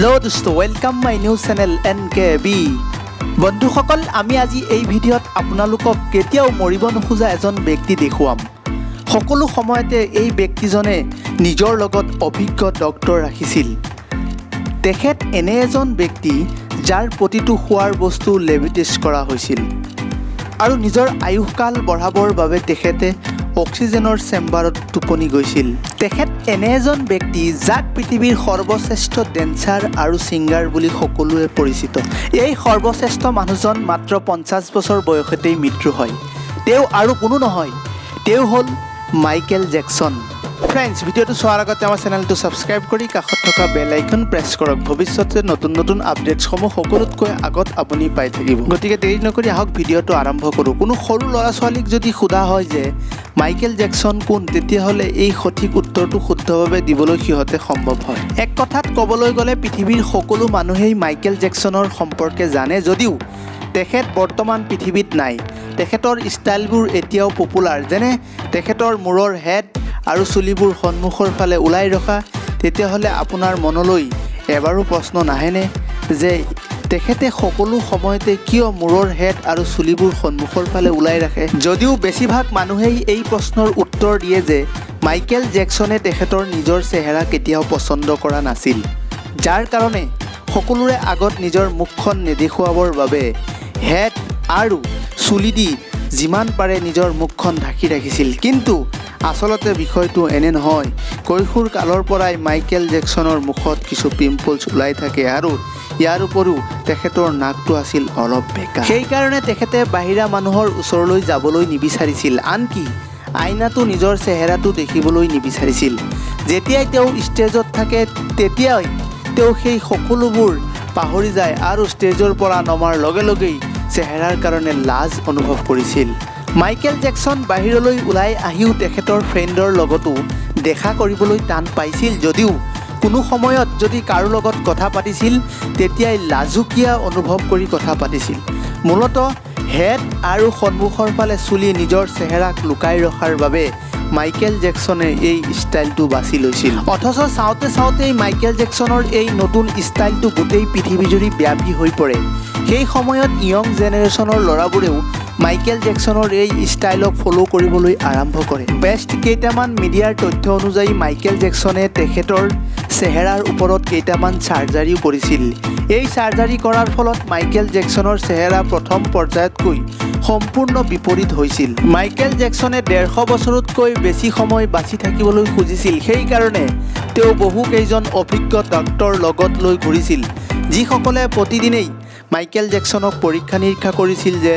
Hello dosto, welcome my new channel nkb. বন্ধুসকল আমি আজি এই ভিডিঅ'ত আপোনালোকক কেতিয়াও মৰিব নোখোজা এজন ব্যক্তি দেখুৱাম। সকলো সময়তে এই ব্যক্তিজনে নিজৰ লগত অভিজ্ঞ ডক্টৰ ৰাখিছিল। তেখেত এনে এজন ব্যক্তি যাৰ প্ৰতিটো খোৱাৰ বস্তু লেবিটেজ কৰা হৈছিল আৰু নিজৰ আয়ুসকাল বঢ়াবৰ বাবে তেখেতে অক্সিজেনৰ চেম্বাৰত টোপনি গৈছিল। তেখেত এনে এজন ব্যক্তি যাক পৃথিৱীৰ সৰ্বশ্ৰেষ্ঠ ডেন্সাৰ আৰু ছিংগাৰ বুলি সকলোৱে পৰিচিত। এই সৰ্বশ্ৰেষ্ঠ মানুহজন মাত্ৰ 50 বছৰ বয়সতেই মৃত্যু হয়। তেওঁ আৰু কোনো নহয়, তেওঁ হ'ল মাইকেল জেকসন। ফ্ৰেণ্ডছ, ভিডিঅ'টো চোৱাৰ আগতে আমাৰ চেনেলটো ছাবস্ক্ৰাইব কৰি কাষত থকা বেল আইকন প্ৰেছ কৰক। ভৱিষ্যতে নতুন নতুন আপডেটছসমূহ সকলোতকৈ আগত আপুনি পাই থাকিব। গতিকে দেৰি নকৰি আহক ভিডিঅ'টো আৰম্ভ কৰোঁ। কোনো সৰু ল'ৰা ছোৱালীক যদি সোধা হয় যে মাইকেল জেকসন কোন, তেতিয়াহ'লে এই সঠিক উত্তৰটো শুদ্ধভাৱে দিবলৈ সিহঁতে সম্ভৱ হয়। এক কথাত ক'বলৈ গ'লে পৃথিৱীৰ সকলো মানুহেই মাইকেল জেকসনৰ সম্পৰ্কে জানে, যদিও তেখেত বৰ্তমান পৃথিৱীত নাই। তেখেতৰ ষ্টাইলবোৰ এতিয়াও পপুলাৰ, যেনে তেখেতৰ মূৰৰ হেড আৰু চুলিবোৰ সন্মুখৰ ফালে ওলাই ৰখা। তেতিয়াহ'লে আপোনাৰ মনলৈ এবাৰো প্ৰশ্ন নাহেনে যে তেখেতে সকলো সময়তে কিয় মূৰৰ হেড আৰু চুলিবোৰ সন্মুখৰ ফালে ওলাই ৰাখে? যদিও বেছিভাগ মানুহেই এই প্ৰশ্নৰ উত্তৰ দিয়ে যে মাইকেল জেকসনে তেখেতৰ নিজৰ চেহেৰা কেতিয়াও পচন্দ কৰা নাছিল, যাৰ কাৰণে সকলোৰে আগত নিজৰ মুখখন নেদেখুৱাবৰ বাবে হেড আৰু চুলি দি যিমান পাৰে নিজৰ মুখখন ঢাকি ৰাখিছিল। কিন্তু আচলতে বিষয়টো এনে নহয়। কৈশোৰ কালৰ পৰাই মাইকেল জেকসনৰ মুখত কিছু পিম্পলছ ওলাই থাকে আৰু ইয়াৰ উপৰিও তেখেতৰ নাকটো আছিল অলপ বেঁকা। সেইকাৰণে তেখেতে বাহিৰা মানুহৰ ওচৰলৈ যাবলৈ নিবিচাৰিছিল, আনকি আইনাটো নিজৰ চেহেৰাটো দেখিবলৈ নিবিচাৰিছিল। যেতিয়াই তেওঁ ষ্টেজত থাকে তেতিয়াই তেওঁ সেই সকলোবোৰ পাহৰি যায় আৰু ষ্টেজৰ পৰা নমাৰ লগে লগেই চেহেৰাৰ কাৰণে লাজ অনুভৱ কৰিছিল। মাইকেল জেকসন বাহিৰলৈ ওলাই আহিও তেখেতৰ ফ্ৰেণ্ডৰ লগতো দেখা কৰিবলৈ টান পাইছিল, যদিও কোনো সময়ত যদি কাৰো লগত কথা পাতিছিল তেতিয়াই লাজুকীয়া অনুভৱ কৰি কথা পাতিছিল। মূলতঃ হেড আৰু সন্মুখৰ ফালে চুলি নিজৰ চেহেৰাক লুকাই ৰখাৰ বাবে মাইকেল জেকসনে এই ষ্টাইলটো বাছি লৈছিল। অথচ চাওঁতে চাওঁতেই মাইকেল জেকসনৰ এই নতুন ষ্টাইলটো গোটেই পৃথিৱীজুৰি ব্যাপী হৈ পৰে। সেই সময়ত য়ং জেনেৰেশ্যনৰ ল'ৰাবোৰেও মাইকেল জেকসনৰ এই ষ্টাইলক ফ'ল' কৰিবলৈ আৰম্ভ কৰে। বেষ্ট কেইটামান মিডিয়াৰ তথ্য অনুযায়ী মাইকেল জেকসনে তেখেতৰ চেহেৰাৰ ওপৰত কেইটামান চাৰ্জাৰীও কৰিছিল। এই চাৰ্জাৰী কৰাৰ ফলত মাইকেল জেকসনৰ চেহেৰা প্ৰথম পৰ্যায়তকৈ সম্পূৰ্ণ বিপৰীত হৈছিল। মাইকেল জেকসনে 150 বছৰতকৈ বেছি সময় বাচি থাকিবলৈ খুজিছিল। সেইকাৰণে তেওঁ বহু কেইজন অভিজ্ঞ ডক্টৰ লগত লৈ ঘূৰিছিল, যিসকলে প্ৰতিদিনেই মাইকেল জেকসনক পৰীক্ষা নিৰীক্ষা কৰিছিল যে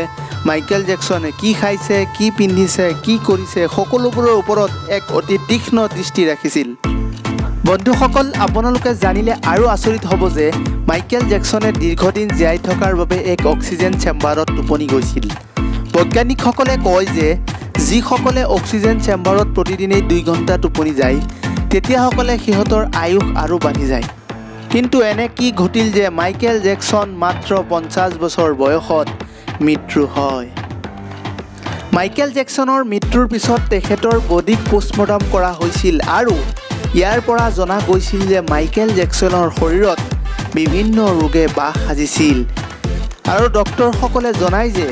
মাইকেল জেকসনে কি খাইছে, কি পিন্ধিছে, কি কৰিছে, সকলোবোৰৰ ওপৰত এক অতি তীক্ষ্ণ দৃষ্টি ৰাখিছিল। বন্ধুসকল, আপোনালোকে জানিলে আৰু আচৰিত হ'ব যে মাইকেল জেকসনে দীৰ্ঘদিন জীয়াই থকাৰ বাবে এক অক্সিজেন চেম্বাৰত টোপনি গৈছিল। বৈজ্ঞানিকসকলে কয় যে যিসকলে অক্সিজেন চেম্বাৰত প্ৰতিদিনেই 2 ঘণ্টা টোপনি যায় তেতিয়াসকলে সিহঁতৰ আয়ুস আৰু বাঢ়ি যায়। কিন্তু এনে কি ঘটিল যে মাইকেল জেকসন মাত্ৰ 50 বছৰ বয়সত মৃত্যু হয়? মাইকেল জেকসনৰ মৃত্যুৰ পিছত তেখেতৰ বডিক পোষ্টমৰ্টম কৰা হৈছিল আৰু ইয়াৰ পৰা জনা গৈছিল যে মাইকেল জেকসনৰ শৰীৰত বিভিন্ন ৰোগে বাস সাজিছিল। আৰু ডক্টৰসকলে জনায় যে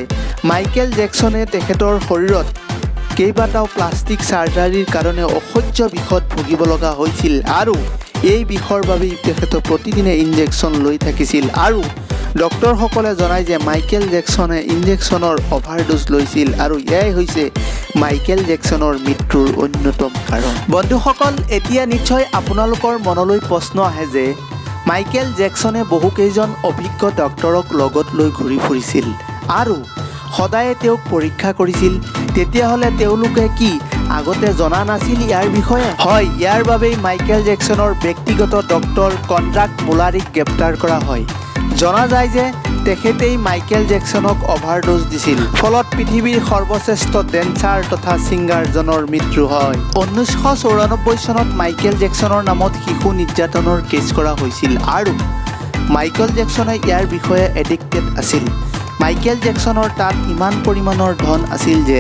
মাইকেল জেকসনে তেখেতৰ শৰীৰত কেইবাটাও প্লাষ্টিক চাৰ্জাৰীৰ কাৰণে অসহ্য বিষত ভুগিব লগা হৈছিল আৰু এই বিষৰ বাবেই তেখেতে প্ৰতিদিনে ইনজেকশ্যন লৈ থাকিছিল। আৰু ডক্টৰসকলে জনায় যে মাইকেল জেকসনে ইনজেকশ্যনৰ অভাৰড'জ লৈছিল আৰু এয়াই হৈছে মাইকেল জেকসনৰ মৃত্যুৰ অন্যতম কাৰণ। বন্ধুসকল, এতিয়া নিশ্চয় আপোনালোকৰ মনলৈ প্ৰশ্ন আহে যে মাইকেল জেকসনে বহুকেইজন অভিজ্ঞ ডক্টৰক লগত লৈ ঘূৰি ফুৰিছিল আৰু সদায়ে তেওঁক পৰীক্ষা কৰিছিল। তেতিয়াহ'লে তেওঁলোকে কি আগতে জনা নাছিল ইয়াৰ বিষয়ে? হয়, ইয়াৰ বাবেই মাইকেল জেকসনৰ ব্যক্তিগত ডক্টৰ কনৰাড মুলাৰিক গ্ৰেপ্তাৰ কৰা হয়। জনা যায় যে তেখেতেই মাইকেল জেকসনক অভাৰড'জ দিছিল, ফলত পৃথিৱীৰ সৰ্বশ্ৰেষ্ঠ ডেন্সাৰ তথা ছিংগাৰজনৰ মৃত্যু হয়। 1994 চনত মাইকেল জেকসনৰ নামত শিশু নিৰ্যাতনৰ কেছ কৰা হৈছিল আৰু মাইকেল জেকসনে ইয়াৰ বিষয়ে এডিক্টেড আছিল। মাইকেল জেকসনৰ তাত ইমান পৰিমাণৰ ধন আছিল যে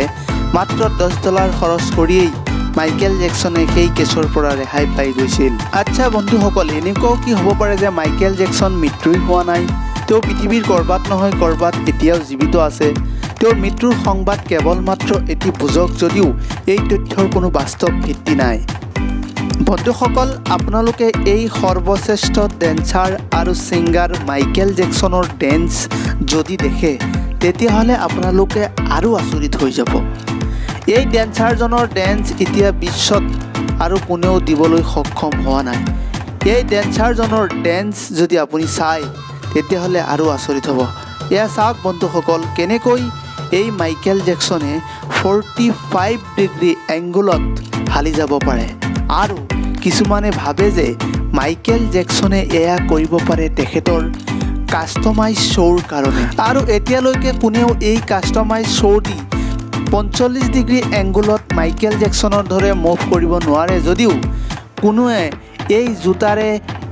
মাত্ৰ $10 খৰচ কৰিয়েই মাইকেল জেকসনে সেই কেছৰ পৰা ৰেহাই পাই গৈছিল। আচ্ছা বন্ধুসকল, এনেকুৱাও কি হ'ব পাৰে যে মাইকেল জেকসন মৃত্যুই হোৱা নাই, তেওঁ পৃথিৱীৰ ক'ৰবাত নহয় ক'ৰবাত এতিয়াও জীৱিত আছে। তেওঁৰ মৃত্যুৰ সংবাদ কেৱল মাত্ৰ এটি বুজক যদিও এই তথ্যৰ কোনো বাস্তৱ ভিত্তি নাই। বন্ধুসকল, আপোনালোকে এই সৰ্বশ্ৰেষ্ঠ ডেন্সাৰ আৰু ছিংগাৰ মাইকেল জেকসনৰ ডেন্স যদি দেখে তেতিয়াহ'লে আপোনালোকে আৰু আচৰিত হৈ যাব। এই ডেন্সাৰজনৰ ডেন্স এতিয়া বিশ্বত আৰু কোনেও দিবলৈ সক্ষম হোৱা নাই। এই ডেন্সাৰজনৰ ডেন্স যদি আপুনি চায় তেতিয়াহ'লে আৰু আচৰিত হ'ব। এয়া চাওক বন্ধুসকল, কেনেকৈ এই মাইকেল জেকসনে 45 ডিগ্ৰী এংগুলত হালি যাব পাৰে। আৰু কিছুমানে ভাবে যে মাইকেল জেকসনে এয়া কৰিব পাৰে তেখেতৰ কাষ্টমাইজ শ্ব'ৰ কাৰণে। আৰু এতিয়ালৈকে কোনেও এই কাষ্টমাইজ শ্ব' দি 45 ডিগ্ৰী এংগুলত মাইকেল জেকসনৰ দৰে মুভ কৰিব নোৱাৰে। যদিও কোনোৱে এই জোতাৰে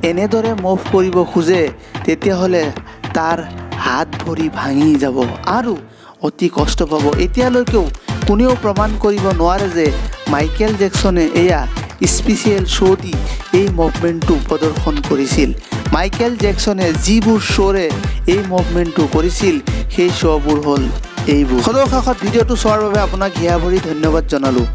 এনেদৰে মুভ কৰিব খোজে তেতিয়াহ'লে তাৰ হাত ভৰি ভাঙি যাব আৰু অতি কষ্ট পাব। এতিয়ালৈকেও কোনেও প্ৰমাণ কৰিব নোৱাৰে যে মাইকেল জেকসনে এয়া স্পেচিয়েল শ্ব' দি এই মুভমেণ্টটো প্ৰদৰ্শন কৰিছিল। মাইকেল জেকসনে যিবোৰ শ্ব'ৰে এই মুভমেণ্টটো কৰিছিল সেই শ্ব'বোৰ হ'ল এইবোৰ। সদৌ শেষত ভিডিঅ'টো চোৱাৰ বাবে আপোনাক হিয়া ভৰি ধন্যবাদ জনালোঁ।